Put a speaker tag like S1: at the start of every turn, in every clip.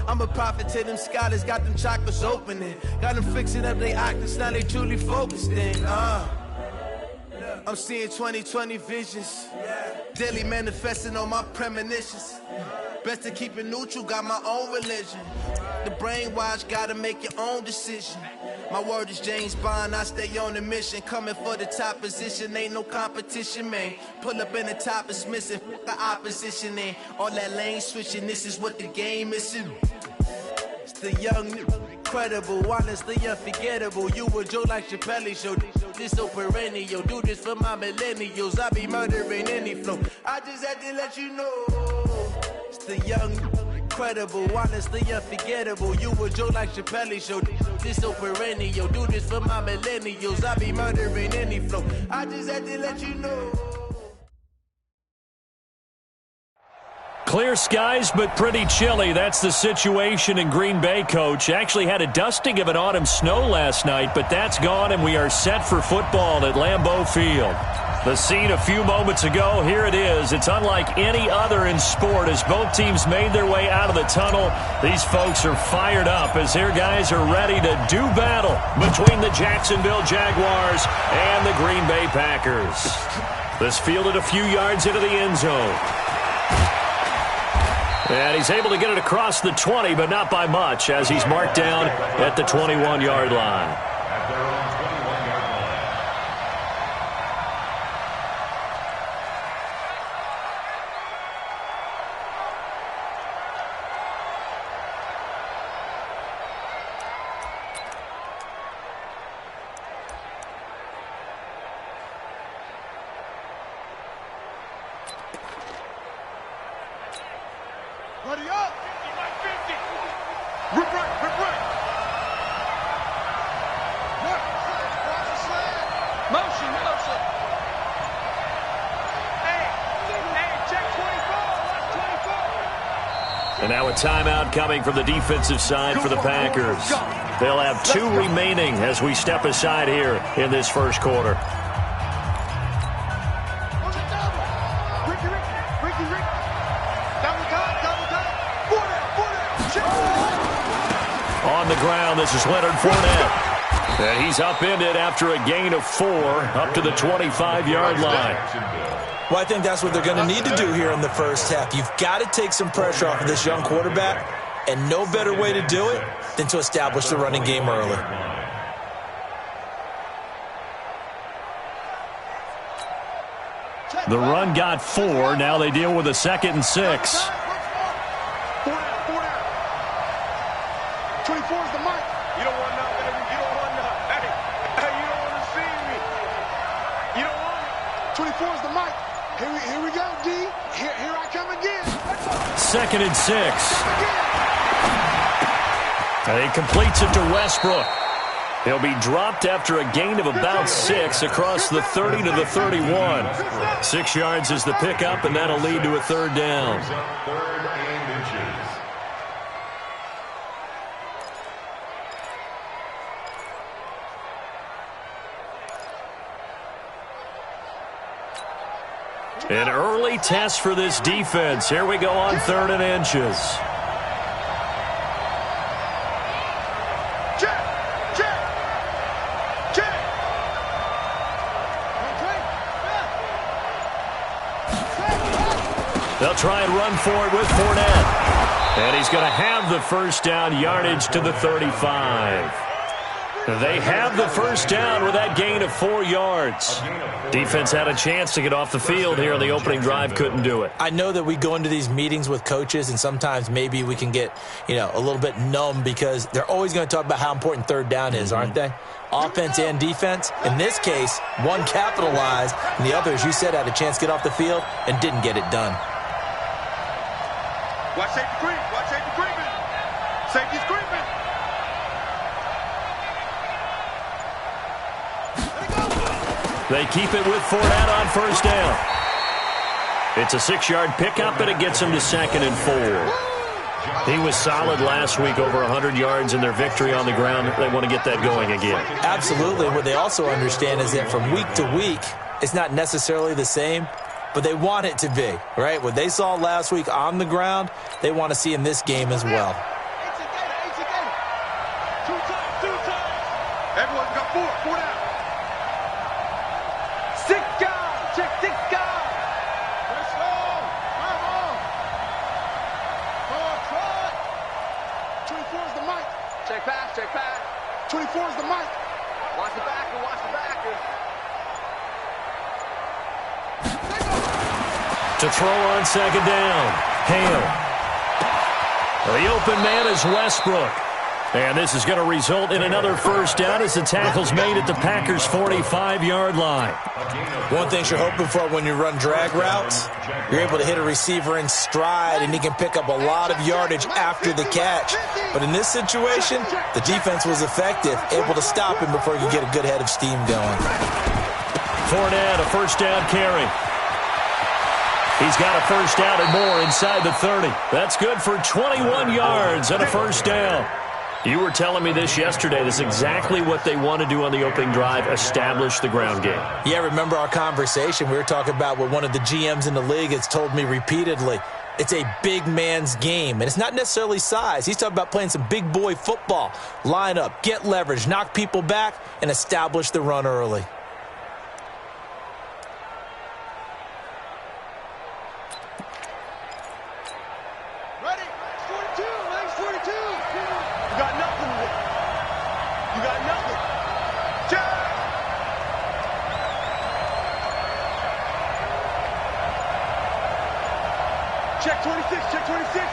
S1: I'm a prophet to them scholars, got them chakras opening. Got them fixing up their octaves, now they truly focused in. I'm seeing 2020 visions. Daily manifesting on my premonitions. Best to keep it neutral, got my own religion. The brainwash, gotta make your own decision. My word is James Bond, I stay on the mission. Coming for the top position, ain't no competition, man. Pull up in the top, it's missing, the opposition ain't. All that lane switching, this is what the game is. It's the young, incredible, honestly unforgettable. You a Joe like Chappelle show, this so perennial. Do this for my millennials, I be murdering any flow. I just had to let you know. It's the young, incredible, honestly unforgettable. You a Joe like Chappelle show, this so perennial. Do this for my millennials, I be murdering any flow. I just had to let you know.
S2: Clear skies, but pretty chilly. That's the situation in Green Bay, Coach. Actually had a dusting of an autumn snow last night, but that's gone, and we are set for football at Lambeau Field. The scene a few moments ago, here it is. It's unlike any other in sport as both teams made their way out of the tunnel. These folks are fired up as their guys are ready to do battle between the Jacksonville Jaguars and the Green Bay Packers. This fielded a few yards into the end zone. And he's able to get it across the 20, but not by much, as he's marked down at the 21-yard line.
S3: Ready up! 50! Rip right! Rip right! Motion! Motion! Hey, check 24!
S2: And now a timeout coming from the defensive side for the Packers. They'll have 2 remaining as we step aside here in this first quarter. On the ground, this is Leonard Fournette. And he's upended after a gain of 4 up to the 25-yard line.
S4: Well, I think that's what they're going to need to do here in the first half. You've got to take some pressure off of this young quarterback, and no better way to do it than to establish the running game early.
S2: The run got 4. Now they deal with a 2nd and 6.
S3: 24 is the mic. You don't want nothing. You don't want nothing. Hey, you don't want to see me. You don't want it. 24 is the mic. Here we go, D. Here I come again.
S2: 2nd and 6. And he completes it to Westbrook. He'll be dropped after a gain of about 6 across the 30 to the 31. 6 yards is the pickup, and that'll lead to a 3rd down. An early test for this defense. Here we go on 3rd and inches. They'll try and run for it with Fournette. And he's going to have the first down, yardage to the 35. They have the first down with that gain of 4 yards. Defense had a chance to get off the field here on the opening drive, couldn't do it.
S4: I know that we go into these meetings with coaches, and sometimes maybe we can get, a little bit numb because they're always going to talk about how important 3rd down is, aren't they? Offense and defense. In this case, one capitalized, and the other, as you said, had a chance to get off the field and didn't get it done.
S3: Watch safety creep. Watch safety creeping. Safety's creeping.
S2: They keep it with Fournette on first down. It's a 6-yard pickup, and it gets him to 2nd and 4. He was solid last week, over 100 yards in their victory on the ground. They want to get that going again.
S4: Absolutely. What they also understand is that from week to week, it's not necessarily the same, but they want it to be, right? What they saw last week on the ground, they want to see in this game as well.
S3: 4 down. 6 guys. Check 6 guys. Let's go. Come on. Come on, 24 is the mic.
S5: Check pass, check pass.
S3: 24 is the mic.
S5: Watch the backer, watch the backer.
S2: To throw on second down. Hale. The open man is Westbrook. And this is going to result in another first down as the tackle's made at the Packers' 45-yard line.
S4: One thing you're hoping for when you run drag routes, you're able to hit a receiver in stride, and he can pick up a lot of yardage after the catch. But in this situation, the defense was effective, able to stop him before he could get a good head of steam going.
S2: Fournette, a first down carry. He's got a first down and more inside the 30. That's good for 21 yards and a first down. You were telling me this yesterday. This is exactly what they want to do on the opening drive, establish the ground game.
S4: Yeah, remember our conversation? We were talking about what one of the GMs in the league has told me repeatedly. It's a big man's game, and it's not necessarily size. He's talking about playing some big boy football. Line up, get leverage, knock people back, and establish the run early.
S3: Check 26, check 26.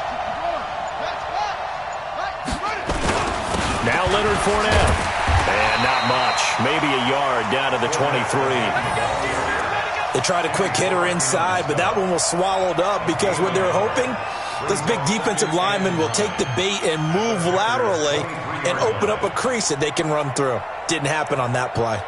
S2: Now Leonard Fournette. And not much. Maybe a yard down to the 23.
S4: They tried a quick hitter inside, but that one was swallowed up because what they're hoping, this big defensive lineman will take the bait and move laterally and open up a crease that they can run through. Didn't happen on that play.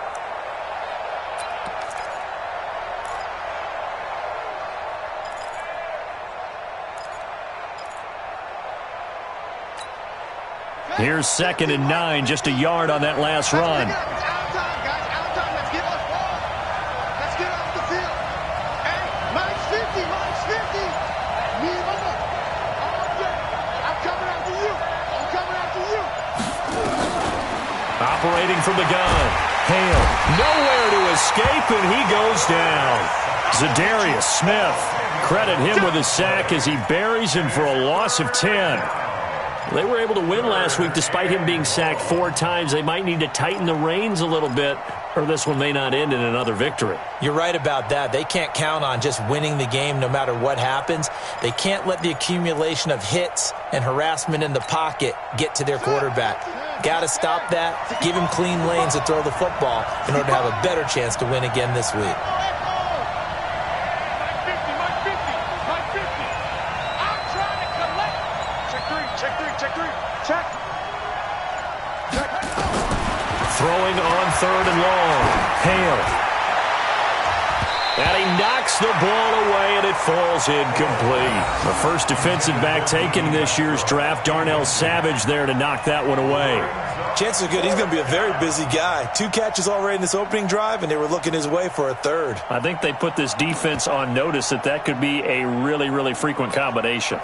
S2: Here's 2nd and 9, just a yard on that last run.
S3: Out of time, guys. Out of time. Let's get off ball. Let's get off the field. Hey, minus 50, minus 50. Me and Mama. I'm coming after you. I'm coming after you.
S2: Operating from the gun. Hale, nowhere to escape, and he goes down. Zadarius Smith, credit him with a sack as he buries him for a loss of 10. They were able to win last week despite him being sacked 4 times. They might need to tighten the reins a little bit, or this one may not end in another victory.
S4: You're right about that. They can't count on just winning the game no matter what happens. They can't let the accumulation of hits and harassment in the pocket get to their quarterback. Got to stop that, give him clean lanes to throw the football in order to have a better chance to win again this week.
S2: Throwing on 3rd and long. Hale. And he knocks the ball away, and it falls incomplete. The first defensive back taken in this year's draft, Darnell Savage, there to knock that one away.
S4: Chances are good he's going to be a very busy guy. 2 catches already in this opening drive, and they were looking his way for a 3rd.
S2: I think they put this defense on notice that could be a really, really frequent combination.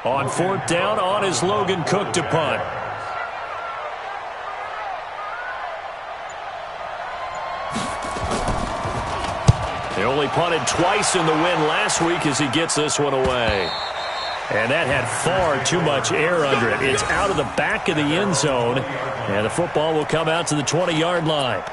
S2: On 4th down, on is Logan Cook to punt. He only punted twice in the win last week as he gets this one away. And that had far too much air under it. It's out of the back of the end zone, and the football will come out to the 20-yard line.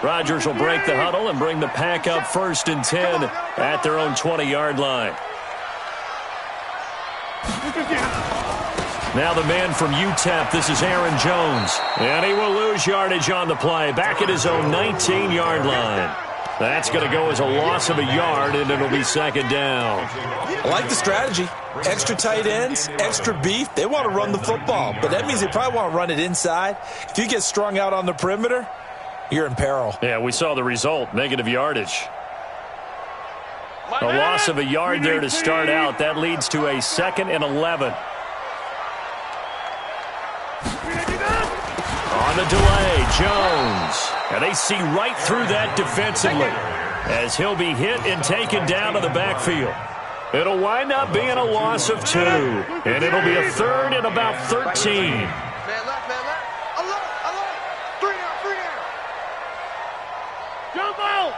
S2: Rodgers will break the huddle and bring the pack up 1st and 10 at their own 20-yard line. Now the man from UTEP, this is Aaron Jones. And he will lose yardage on the play, back at his own 19-yard line. That's going to go as a loss of a yard, and it'll be 2nd down.
S4: I like the strategy. Extra tight ends, extra beef. They want to run the football, but that means they probably want to run it inside. If you get strung out on the perimeter, you're in peril.
S2: Yeah, we saw the result, negative yardage. A loss of a yard there to start out. That leads to a 2nd and 11. On the delay, Jones. And they see right through that defensively as he'll be hit and taken down to the backfield. It'll wind up being a loss of 2, and it'll be a 3rd and about 13.
S3: Man left, man left. Alert. 3 down. Jump out.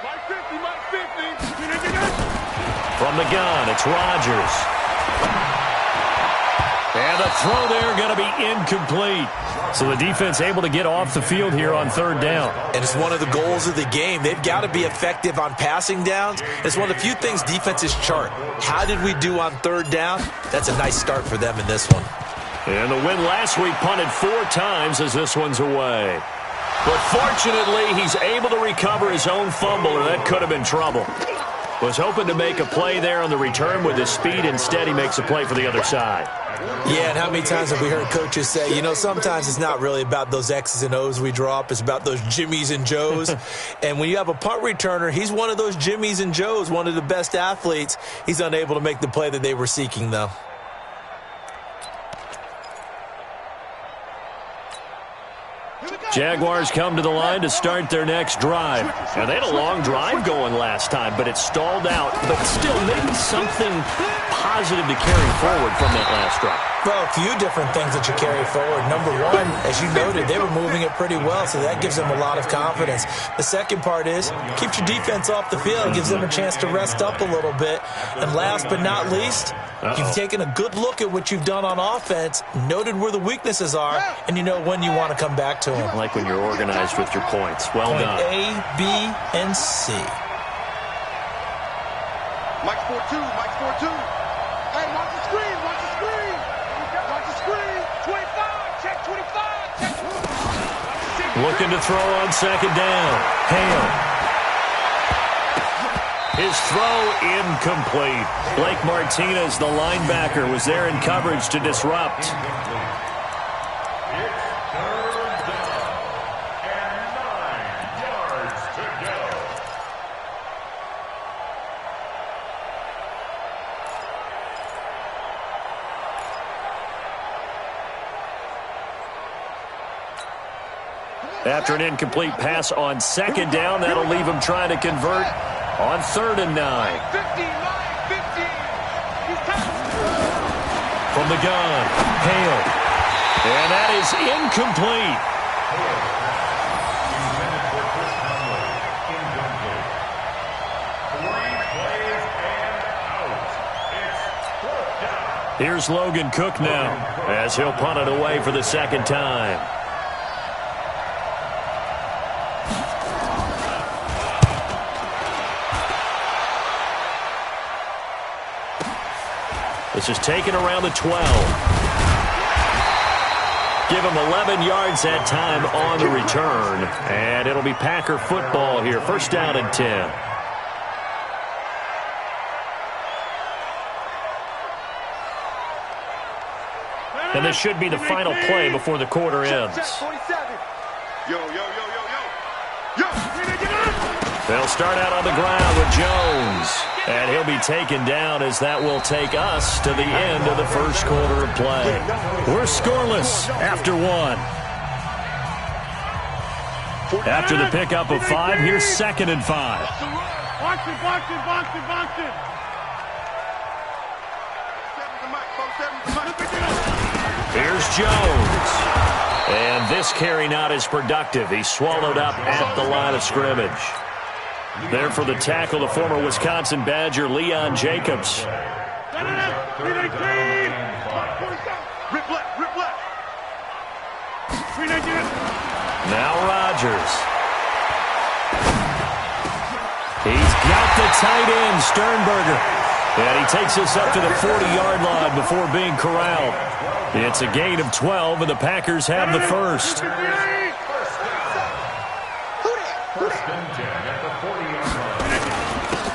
S3: Mike 50.
S2: From the gun, it's Rodgers. And the throw there going to be incomplete. So the defense able to get off the field here on 3rd down.
S4: And it's one of the goals of the game. They've got to be effective on passing downs. It's one of the few things defenses chart. How did we do on 3rd down? That's a nice start for them in this one.
S2: And the win last week punted 4 times as this one's away. But fortunately, he's able to recover his own fumble, or that could have been trouble. Was hoping to make a play there on the return with his speed. Instead, he makes a play for the other side.
S4: Yeah, and how many times have we heard coaches say, you know, sometimes it's not really about those X's and O's we draw up. It's about those Jimmies and Joes. And when you have a punt returner, he's one of those Jimmies and Joes, one of the best athletes. He's unable to make the play that they were seeking, though.
S2: Jaguars come to the line to start their next drive. And they had a long drive going last time, but it stalled out. But still, maybe something positive to carry forward from that last drive.
S4: Well, a few different things that you carry forward. Number one, as you noted, they were moving it pretty well, so that gives them a lot of confidence. The second part is, keeps your defense off the field, gives them a chance to rest up a little bit. And last but not least, you've taken a good look at what you've done on offense, noted where the weaknesses are, and you know when you want to come back to them.
S2: I like when you're organized with your points. Well
S4: Point
S2: done.
S4: A, B, and C.
S3: Mike's 4-2. Hey, watch the screen. Watch the screen. 25. Check 25.
S2: Looking to throw on 2nd down. Hale. His throw incomplete. Blake Martinez, the linebacker, was there in coverage to disrupt. After an incomplete pass on 2nd down, that'll leave him trying to convert on 3rd and 9.
S3: 50.
S2: From the gun, Hale. And that is incomplete. Here's Logan Cook now as he'll punt it away for the 2nd time. This is taken around the 12. Give him 11 yards that time on the return. And it'll be Packer football here. 1st down and 10. And this should be the final play before the quarter ends.
S3: Yo.
S2: They'll start out on the ground with Jones. And he'll be taken down as that will take us to the end of the 1st quarter of play. We're scoreless after 1. After the pickup of 5, here's 2nd and 5.
S3: Box it.
S2: Here's Jones. And this carry not as productive. He's swallowed up at the line of scrimmage. There for the tackle, the former Wisconsin Badger, Leon Jacobs.
S3: Rip left.
S2: Now Rodgers. He's got the tight end, Sternberger. And he takes us up to the 40-yard line before being corralled. It's a gain of 12, and the Packers have the 1st.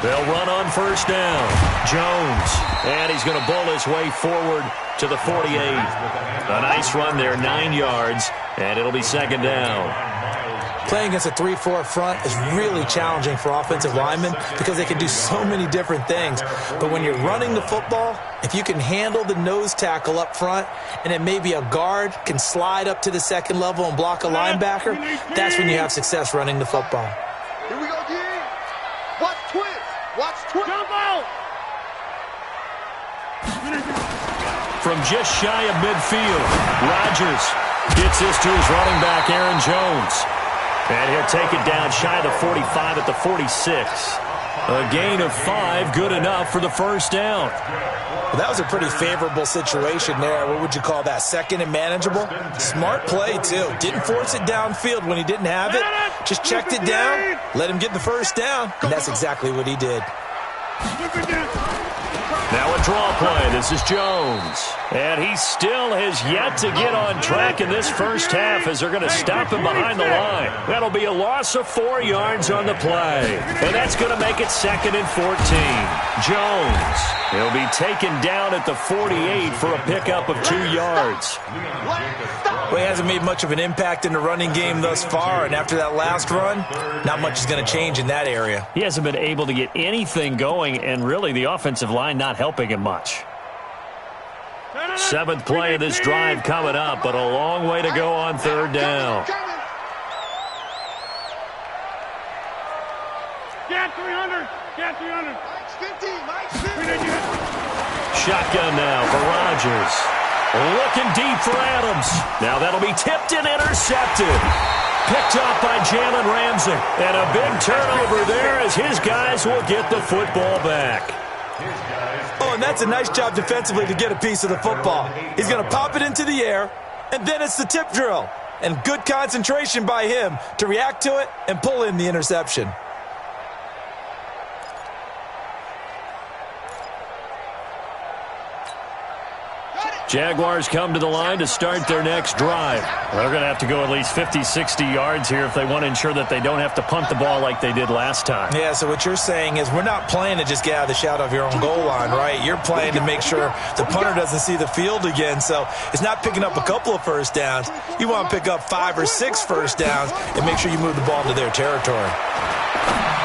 S2: They'll run on 1st down. Jones. And he's going to bowl his way forward to the 48. A nice run there, 9 yards. And it'll be 2nd down.
S4: Playing against a 3-4 front is really challenging for offensive linemen because they can do so many different things. But when you're running the football, if you can handle the nose tackle up front and then maybe a guard can slide up to the second level and block a linebacker, that's when you have success running the football.
S3: Here we go, D. Watch twist. Watch twist. Jump out.
S2: From just shy of midfield, Rodgers gets this to his running back, Aaron Jones. And he'll take it down shy of the 45 at the 46. A gain of 5, good enough for the first down.
S4: Well, that was a pretty favorable situation there. What would you call that? Second and manageable? Smart play, too. Didn't force it downfield when he didn't have it. Just checked it down, let him get the first down, and that's exactly what he did.
S2: Now a draw play. This is Jones. And he still has yet to get on track in this first half as they're going to stop him behind the line. That'll be a loss of 4 yards on the play. And that's going to make it 2nd and 14. Jones, he'll be taken down at the 48 for a pickup of 2 yards.
S4: Well, he hasn't made much of an impact in the running game thus far, and after that last run, not much is going to change in that area.
S2: He hasn't been able to get anything going, and really the offensive line not helping him much. 7th play of this drive coming up, but a long way to go on 3rd down.
S3: Get 300. Get 300. Mike's 50. Mike's 50.
S2: Shotgun now for Rodgers. Looking deep for Adams. Now that'll be tipped and intercepted. Picked up by Jalen Ramsey. And a big turnover there as his guys will get the football back.
S4: Oh, and that's a nice job defensively to get a piece of the football. He's going to pop it into the air, and then it's the tip drill. And good concentration by him to react to it and pull in the interception.
S2: Jaguars come to the line to start their next drive. They're going to have to go at least 50, 60 yards here if they want to ensure that they don't have to punt the ball like they did last time.
S4: Yeah, so what you're saying is we're not playing to just get out of the shadow of your own goal line, right? You're playing to make sure the punter doesn't see the field again. So it's not picking up a couple of first downs. You want to pick up 5 or 6 first downs and make sure you move the ball into their territory.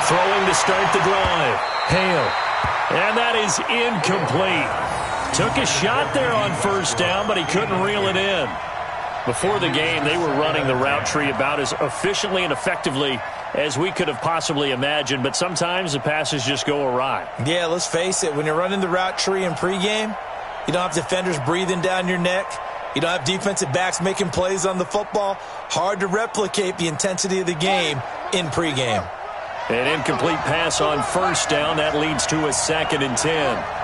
S2: Throwing to start the drive. Hale. And that is incomplete. Took a shot there on first down, but he couldn't reel it in. Before the game, they were running the route tree about as efficiently and effectively as we could have possibly imagined, but sometimes the passes just go awry.
S4: Yeah, let's face it. When you're running the route tree in pregame, you don't have defenders breathing down your neck. You don't have defensive backs making plays on the football. Hard to replicate the intensity of the game in pregame.
S2: An incomplete pass on first down. That leads to a 2nd and 10.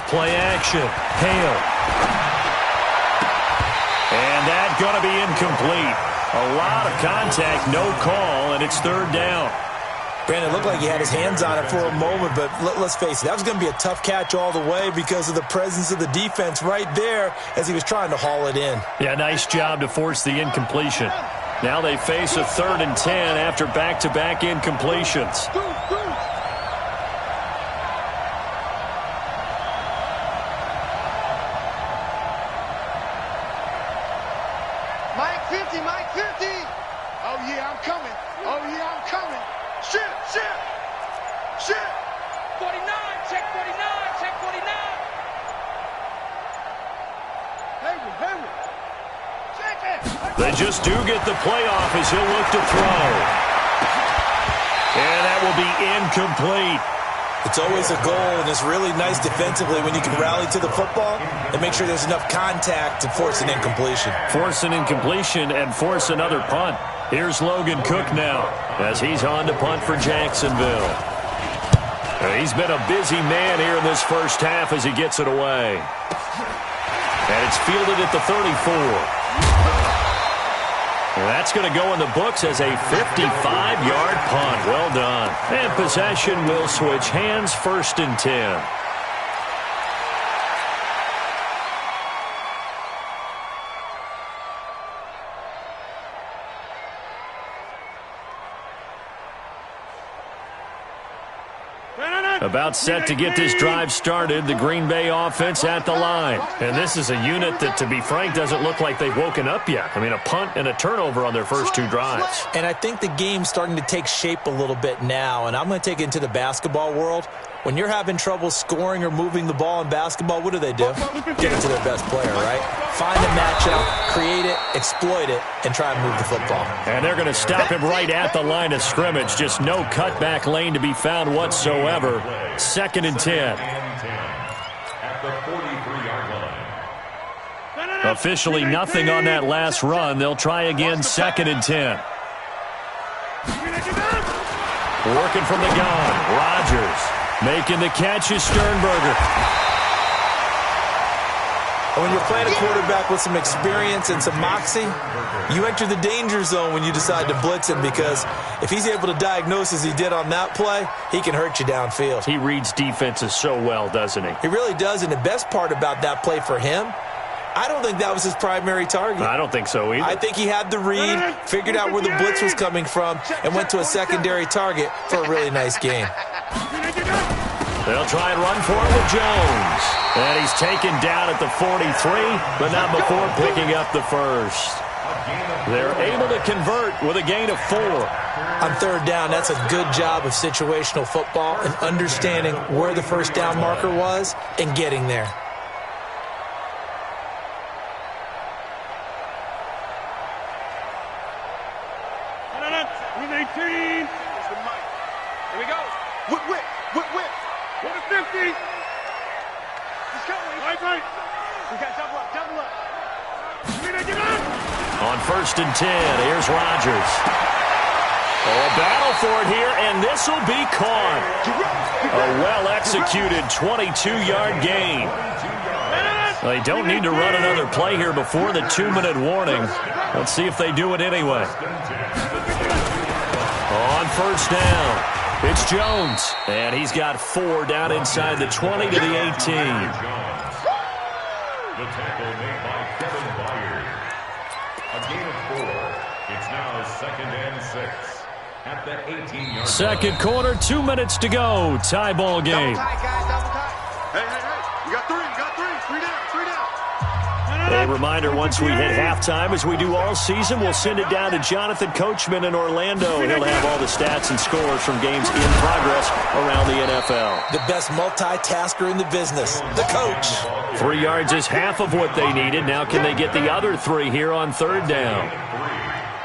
S2: Play action. Hale. And that's going to be incomplete. A lot of contact, no call, and it's 3rd down.
S4: Brandon, it looked like he had his hands on it for a moment, but let's face it, that was going to be a tough catch all the way because of the presence of the defense right there as he was trying to haul it in.
S2: Yeah, nice job to force the incompletion. Now they face a 3rd and 10 after back-to-back incompletions. They just do get the playoff as he'll look to throw. And that will be incomplete.
S4: It's always a goal, and it's really nice defensively when you can rally to the football and make sure there's enough contact to force an incompletion.
S2: Force an incompletion and force another punt. Here's Logan Cook now as he's on to punt for Jacksonville. He's been a busy man here in this first half as he gets it away. And it's fielded at the 34. That's going to go in the books as a 55-yard punt. Well done. And possession will switch hands, 1st and 10. About set to get this drive started, the Green Bay offense at the line. And this is a unit that, to be frank, doesn't look like they've woken up yet. I mean, a punt and a turnover on their first two drives.
S4: And I think the game's starting to take shape a little bit now, and I'm going to take it into the basketball world. When you're having trouble scoring or moving the ball in basketball, what do? Give it to their best player, right? Find a matchup, create it, exploit it, and try and move the football.
S2: And they're going to stop him right at the line of scrimmage. Just no cutback lane to be found whatsoever. 2nd and 10. Officially nothing on that last run. They'll try again 2nd and 10. Working from the gun. Rodgers making the catch is Sternberger.
S4: When you're playing a quarterback with some experience and some moxie, you enter the danger zone when you decide to blitz him, because if he's able to diagnose as he did on that play, he can hurt you downfield.
S2: He reads defenses so well, doesn't he?
S4: He really does, and the best part about that play for him, I don't think that was his primary target.
S2: I don't think so either.
S4: I think he had the read, figured out where the blitz was coming from, and went to a secondary target for a really nice game.
S2: They'll try and run for it with Jones. And he's taken down at the 43, but not before picking up the first. They're able to convert with a gain of 4.
S4: On 3rd down, that's a good job of situational football and understanding where the first down marker was and getting there.
S3: With 18. Here we go. Whip. With a 50. He's coming. Right. We got double up.
S2: On 1st and 10, here's Rodgers. A battle for it here, and this will be caught. A well-executed 22-yard gain. They don't need to run another play here before the 2-minute warning. Let's see if they do it anyway. On 1st down, it's Jones, and he's got 4 down inside the 20 to the 18.
S6: The tackle made by Kevin Byard. A gain of 4. It's now 2nd and 6 at the 18-yard line.
S2: Second quarter, 2 minutes to go. Tie ball game.
S3: Double tie, guys, double tie. Hey. You got 3. 3 down.
S2: A reminder, once we hit halftime, as we do all season, we'll send it down to Jonathan Coachman in Orlando. He'll have all the stats and scores from games in progress around the NFL.
S4: The best multitasker in the business, the coach.
S2: 3 yards is half of what they needed. Now can they get the other 3 here on 3rd down?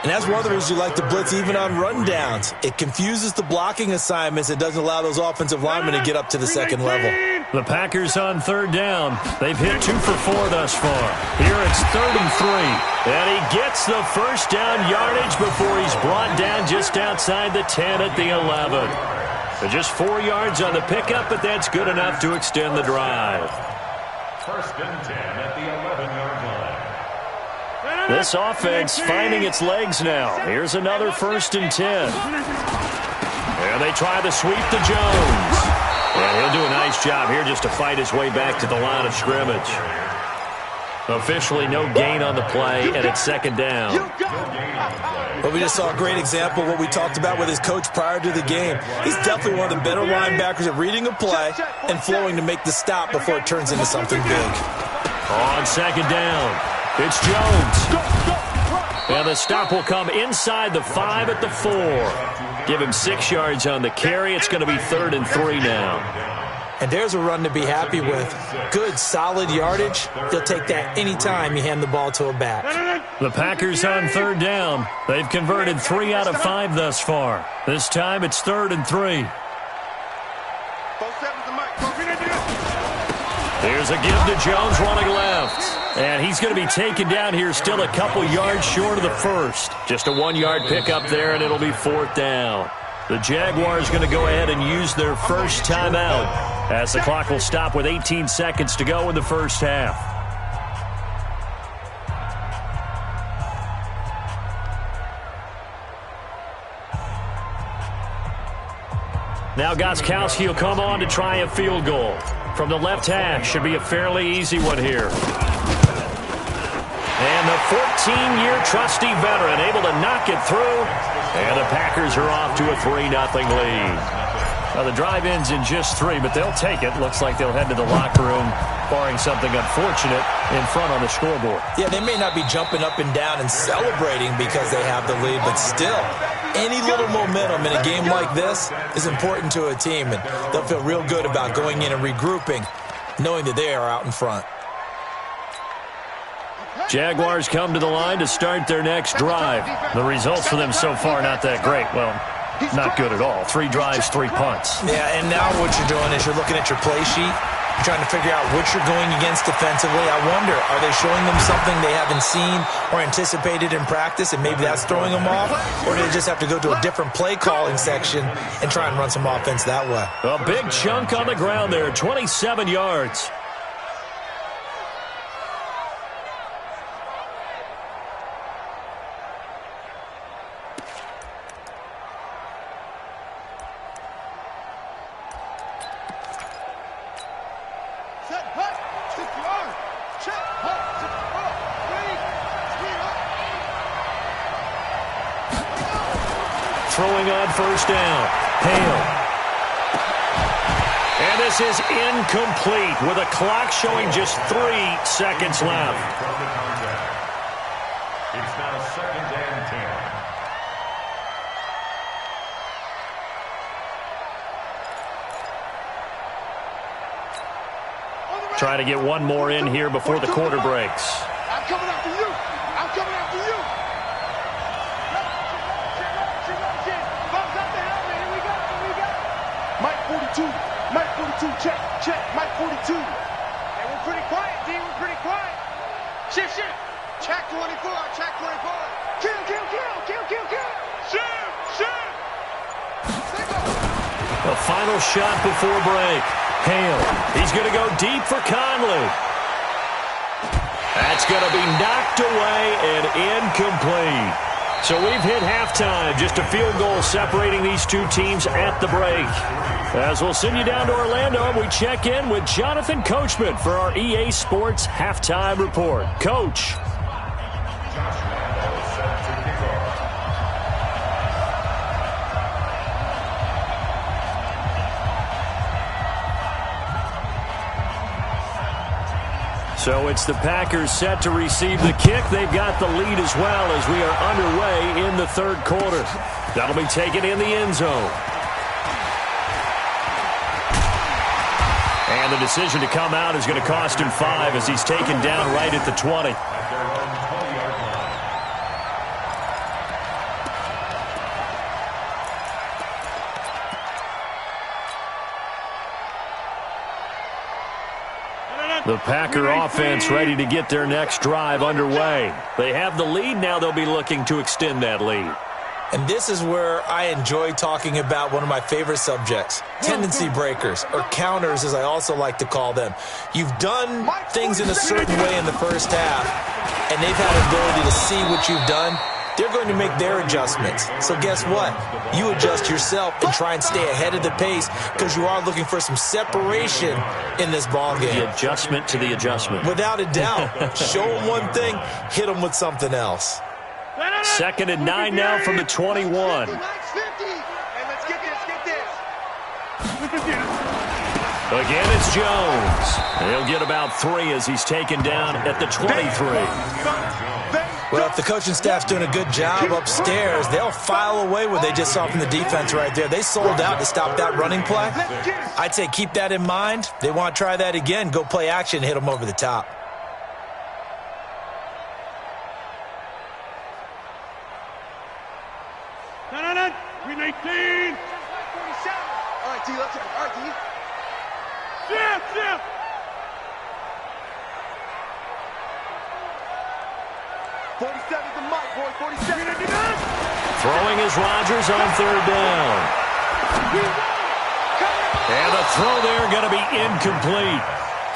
S4: And that's one of the reasons you like to blitz even on rundowns. It confuses the blocking assignments. It doesn't allow those offensive linemen to get up to the second level.
S2: The Packers on 3rd down. They've hit 2 for 4 thus far. Here it's 3rd and 3. And he gets the first down yardage before he's brought down just outside the 10 at the 11. So just 4 yards on the pickup, but that's good enough to extend the drive.
S6: 1st and 10 at the 11-yard line.
S2: This offense finding its legs now. Here's another 1st and 10. And they try the sweep to Jones. And he'll do a nice job here just to fight his way back to the line of scrimmage. Officially no gain on the play, and it's 2nd down.
S4: But we just saw a great example of what we talked about with his coach prior to the game. He's definitely one of the better linebackers at reading a play and flowing to make the stop before it turns into something big.
S2: On 2nd down, it's Jones. And the stop will come inside the 5 at the 4. Give him 6 yards on the carry. It's going to be 3rd and 3 now.
S4: And there's a run to be happy with. Good, solid yardage. He'll take that anytime you hand the ball to a back.
S2: The Packers on 3rd down. They've converted 3 out of 5 thus far. This time it's 3rd and 3. Here's a give to Jones running left. And he's going to be taken down here still a couple yards short of the first. Just a 1-yard pickup there, and it'll be 4th down. The Jaguars going to go ahead and use their first timeout as the clock will stop with 18 seconds to go in the first half. Now Gostkowski will come on to try a field goal. From the left hash, should be a fairly easy one here. And the 14-year trusty veteran able to knock it through. And the Packers are off to a 3-0 lead. Well, the drive ends in just 3, but they'll take it. Looks like they'll head to the locker room, barring something unfortunate, in front on the scoreboard.
S4: Yeah, they may not be jumping up and down and celebrating because they have the lead, but still, any little momentum in a game like this is important to a team, and they'll feel real good about going in and regrouping, knowing that they are out in front.
S2: Jaguars come to the line to start their next drive. The results for them so far not that great. Well, not good at all. 3 drives, 3 punts.
S4: Yeah, and now what you're doing is you're looking at your play sheet. You're trying to figure out what you're going against defensively. I wonder, are they showing them something they haven't seen or anticipated in practice, and maybe that's throwing them off? Or do they just have to go to a different play calling section and try and run some offense that way?
S2: A big chunk on the ground there, 27 yards. Throwing on first down. Hale. And this is incomplete with a clock showing just 3 seconds left.
S6: It's now 2nd and 10.
S2: Try to get one more in here before the quarter breaks.
S3: I'm coming after you. I'm coming after you. Mike 42. Mike 42. Check. Check. Mike 42. Hey, we're pretty quiet, D. We're pretty quiet. Shift. Check 24. Check 24. Kill. Shift.
S2: The final shot before break. Hale. He's going to go deep for Conley. That's going to be knocked away and incomplete. So we've hit halftime. Just a field goal separating these two teams at the break. As we'll send you down to Orlando, we check in with Jonathan Coachman for our EA Sports Halftime Report. Coach. So it's the Packers set to receive the kick. They've got the lead as well as we are underway in the third quarter. That'll be taken in the end zone. And the decision to come out is going to cost him 5 as he's taken down right at the 20. The Packer offense ready to get their next drive underway. They have the lead. Now they'll be looking to extend that lead.
S4: And this is where I enjoy talking about one of my favorite subjects, tendency breakers, or counters as I also like to call them. You've done things in a certain way in the first half, and they've had an ability to see what you've done. They're going to make their adjustments. So guess what? You adjust yourself and try and stay ahead of the pace because you are looking for some separation in this ball game.
S2: The adjustment to the adjustment.
S4: Without a doubt. Show them one thing, hit them with something else.
S2: 2nd and 9 now from the 21.
S3: Hey, let's get this.
S2: Again, it's Jones. He'll get about 3 as he's taken down at the 23.
S4: Well, if the coaching staff's doing a good job upstairs, they'll file away what they just saw from the defense right there. They sold out to stop that running play. I'd say keep that in mind. They want to try that again. Go play action, hit them over the top.
S3: Green 18. 47. All right, D, let's go. All right, D. Shift. 47 to Mike, boy. 47.
S2: Throwing is Rodgers on 3rd down. And the throw there going to be incomplete.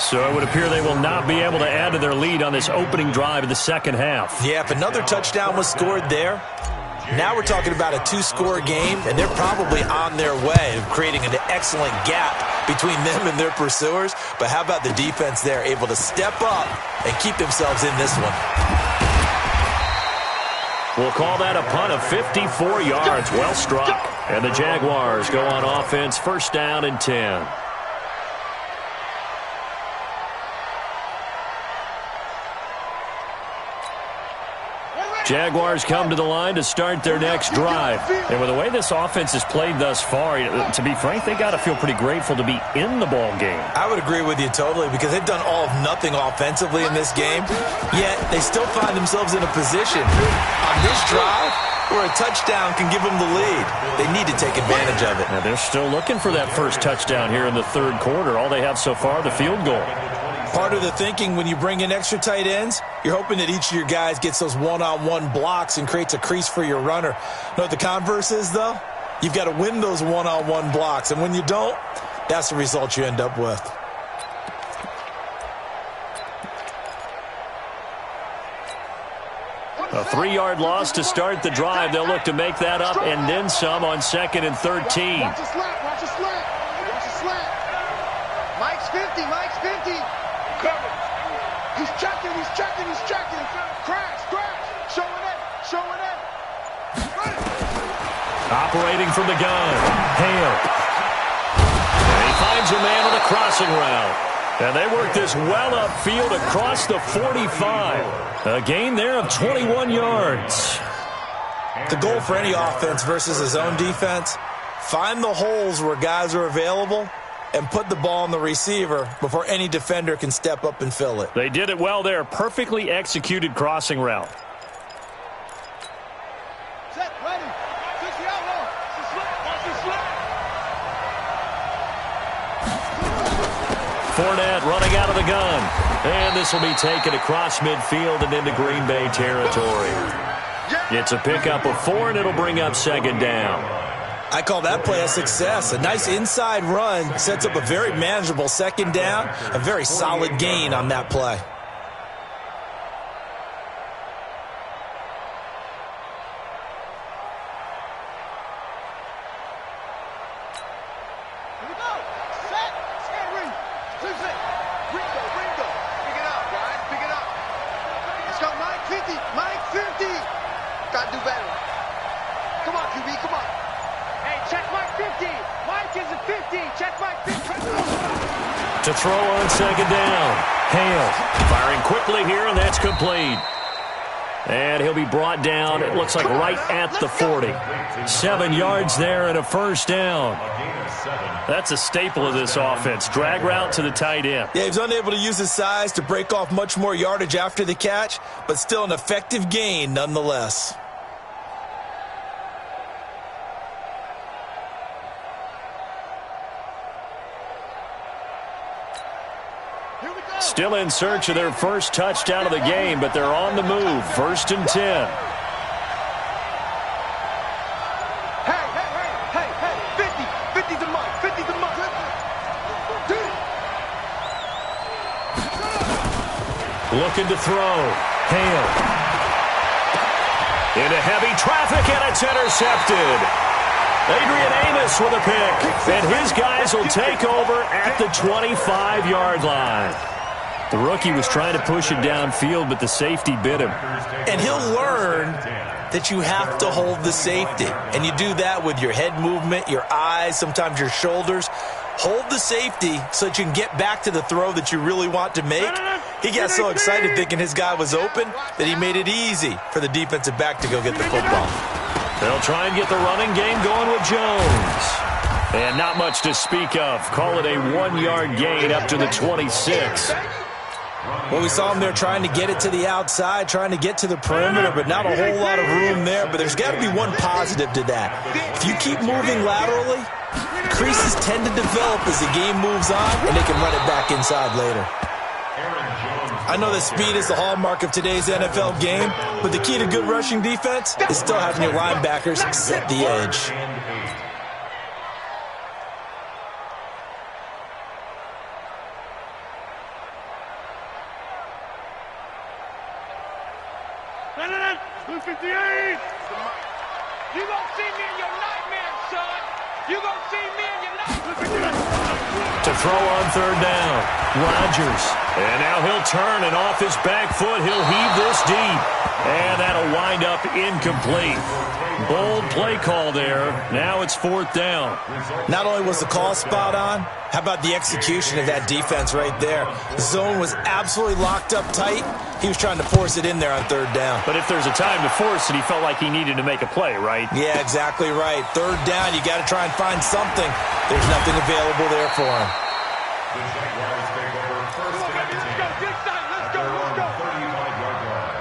S2: So it would appear they will not be able to add to their lead on this opening drive of the second half.
S4: Yeah, if another touchdown was scored there, now we're talking about a 2-score game, and they're probably on their way of creating an excellent gap between them and their pursuers. But how about the defense there, able to step up and keep themselves in this one?
S2: We'll call that a punt of 54 yards. Well struck. And the Jaguars go on offense, first down and 10. Jaguars come to the line to start their next drive. And with the way this offense has played thus far, to be frank, they got to feel pretty grateful to be in the ball game.
S4: I would agree with you totally because they've done all of nothing offensively in this game, yet they still find themselves in a position on this drive where a touchdown can give them the lead. They need to take advantage of it.
S2: Now they're still looking for that first touchdown here in the third quarter. All they have so far, the field goal.
S4: Part of the thinking when you bring in extra tight ends, you're hoping that each of your guys gets those one-on-one blocks and creates a crease for your runner. Know what the converse is, though? You've got to win those one-on-one blocks, and when you don't, that's the result you end up with.
S2: A 3-yard loss to start the drive. They'll look to make that up and then some on 2nd and 13.
S3: Watch the slant, watch the slant, watch the slant. Mike's 50, Mike's 50. Cover. He's checking, he's checking, he's checking. Crash, crash. Showing it, showing it.
S2: Operating from the gun. Hale. And he finds a man on the crossing route. And they work this well upfield across the 45. A gain there of 21 yards.
S4: The goal for any offense versus his own defense, find the holes where guys are available and put the ball on the receiver before any defender can step up and fill it.
S2: They did it well there. Perfectly executed crossing route.
S3: Set, ready. Fix the outlaw. Watch the slant.
S2: Fournette running out of the gun. And this will be taken across midfield and into Green Bay territory. It's a pickup of 4, and it'll bring up 2nd down.
S4: I call that play a success. A nice inside run sets up a very manageable 2nd down, a very solid gain on that play.
S3: Here we go. Set. Ring. Ringo. Pick it up, guys. Pick it up. Let's go, Mike 50. Mike 50. Gotta do better. Come on, QB. Come on. Hey, check Mike 50. Mike is a 50. Check Mike 50.
S2: To throw on 2nd down. Hale firing quickly here, and that's complete. And he'll be brought down, it looks like right at the 40. 7 yards there and a first down. That's a staple of this offense. Drag route to the tight end.
S4: Yeah, he was unable to use his size to break off much more yardage after the catch, but still an effective gain nonetheless.
S2: Still in search of their first touchdown of the game, but they're on the move. 1st and 10.
S3: Hey, 50 to Mike, 50 to Mike.
S2: Looking to throw. Hale. Into heavy traffic, and it's intercepted. Adrian Amos with a pick, and his guys will take over at the 25-yard line. The rookie was trying to push it downfield, but the safety bit him.
S4: And he'll learn that you have to hold the safety. And you do that with your head movement, your eyes, sometimes your shoulders. Hold the safety so that you can get back to the throw that you really want to make. He got so excited thinking his guy was open that he made it easy for the defensive back to go get the football.
S2: They'll try and get the running game going with Jones. And not much to speak of. Call it a 1-yard gain up to the 26.
S4: Well, we saw him there trying to get it to the outside, trying to get to the perimeter, but not a whole lot of room there. But there's got to be one positive to that. If you keep moving laterally, creases tend to develop as the game moves on, and they can run it back inside later. I know that speed is the hallmark of today's NFL game, but the key to good rushing defense is still having your linebackers set the edge.
S3: You gonna see me in your nightmare, son. You gonna see me in your nightmare.
S2: To throw on 3rd down. Rodgers. And now he'll turn, and off his back foot, he'll heave this deep. And that'll wind up incomplete. Bold play call there. Now it's 4th down.
S4: Not only was the call spot on, how about the execution of that defense right there? The zone was absolutely locked up tight. He was trying to force it in there on 3rd down.
S2: But if there's a time to force it, he felt like he needed to make a play, right?
S4: Yeah, exactly right. 3rd down, you got to try and find something. There's nothing available there for him.
S6: The Jaguars take over first and 10.
S3: Let's go.
S6: 35-yard line.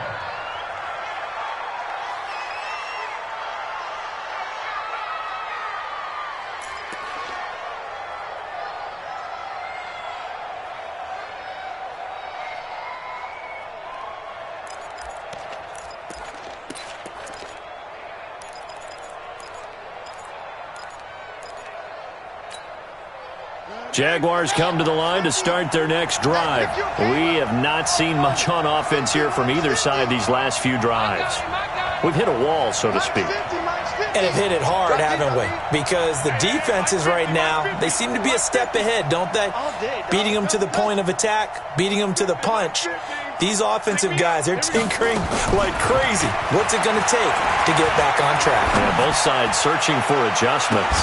S2: Jaguars come to the line to start their next drive. We have not seen much on offense here from either side these last few drives. We've hit a wall, so to speak.
S4: And have hit it hard, haven't we? Because the defenses right now, they seem to be a step ahead, don't they? Beating them to the point of attack, beating them to the punch. These offensive guys, they're tinkering like crazy. What's it going to take to get back on track?
S2: Yeah, both sides searching for adjustments.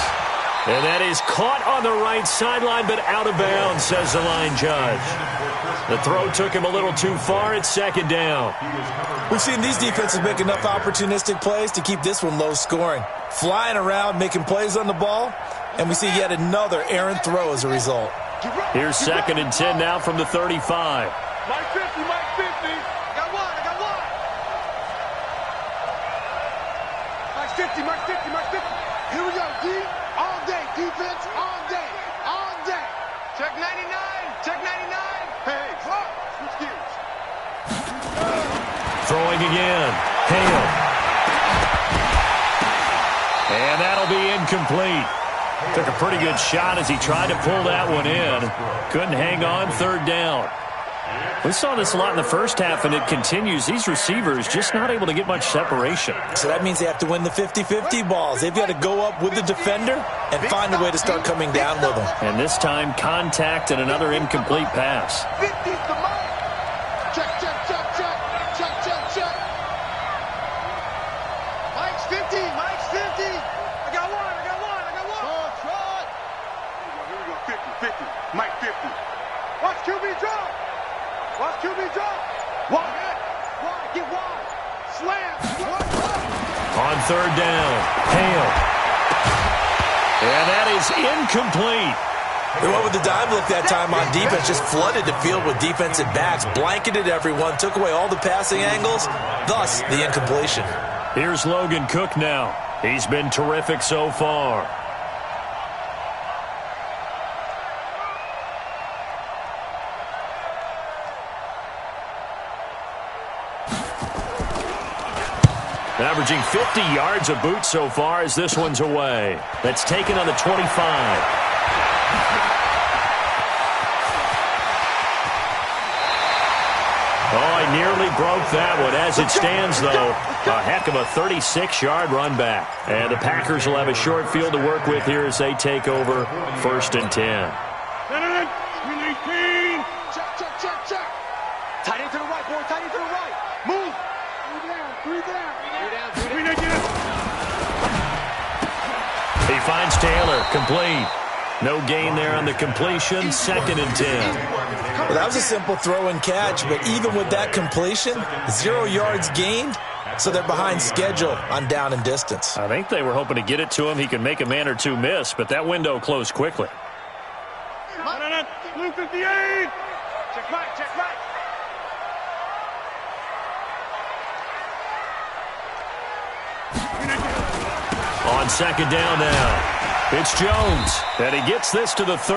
S2: And that is caught on the right sideline, but out of bounds, says the line judge. The throw took him a little too far. It's 2nd down.
S4: We've seen these defenses make enough opportunistic plays to keep this one low scoring. Flying around, making plays on the ball, and we see yet another errant throw as a result.
S2: Here's 2nd and 10 now from the 35.
S3: Mike 50. I got one. Mike 50. Here we go, D. All day. Defense, all day. Check 99. Hey, clock. Switch gears.
S2: Throwing again. Hale. And that'll be incomplete. Took a pretty good shot as he tried to pull that one in. Couldn't hang on. 3rd down. We saw this a lot in the first half, and it continues. These receivers just not able to get much separation.
S4: So that means they have to win the 50-50 balls. They've got to go up with the defender and find a way to start coming down with them.
S2: And this time, contact and another incomplete pass.
S3: 50's the mark. Check. Mike's 50. I got one. Try. Here we go. 50. Mike 50. Watch QB drop. Wide. Get wide. Slam.
S2: On 3rd down, Hale. And that is incomplete.
S4: They went with the dime look that time on defense, just flooded the field with defensive backs, blanketed everyone, took away all the passing angles, thus the incompletion.
S2: Here's Logan Cook now. He's been terrific so far. Averaging 50 yards a boot so far as this one's away. That's taken on the 25. Oh, he nearly broke that one. As it stands, though, a heck of a 36-yard run back. And the Packers will have a short field to work with here as they take over 1st and 10.
S3: Check. Tight end to the right, boy. Tight end to the right. Move. Three down.
S2: He finds Taylor, complete. No gain there on the completion, 2nd and 10.
S4: Well, that was a simple throw and catch, but even with that completion, 0 yards gained, so they're behind schedule on down and distance.
S2: I think they were hoping to get it to him. He could make a man or two miss, but that window closed quickly.
S3: Blue 58. Check right.
S2: On 2nd down now, it's Jones, and he gets this to the 30.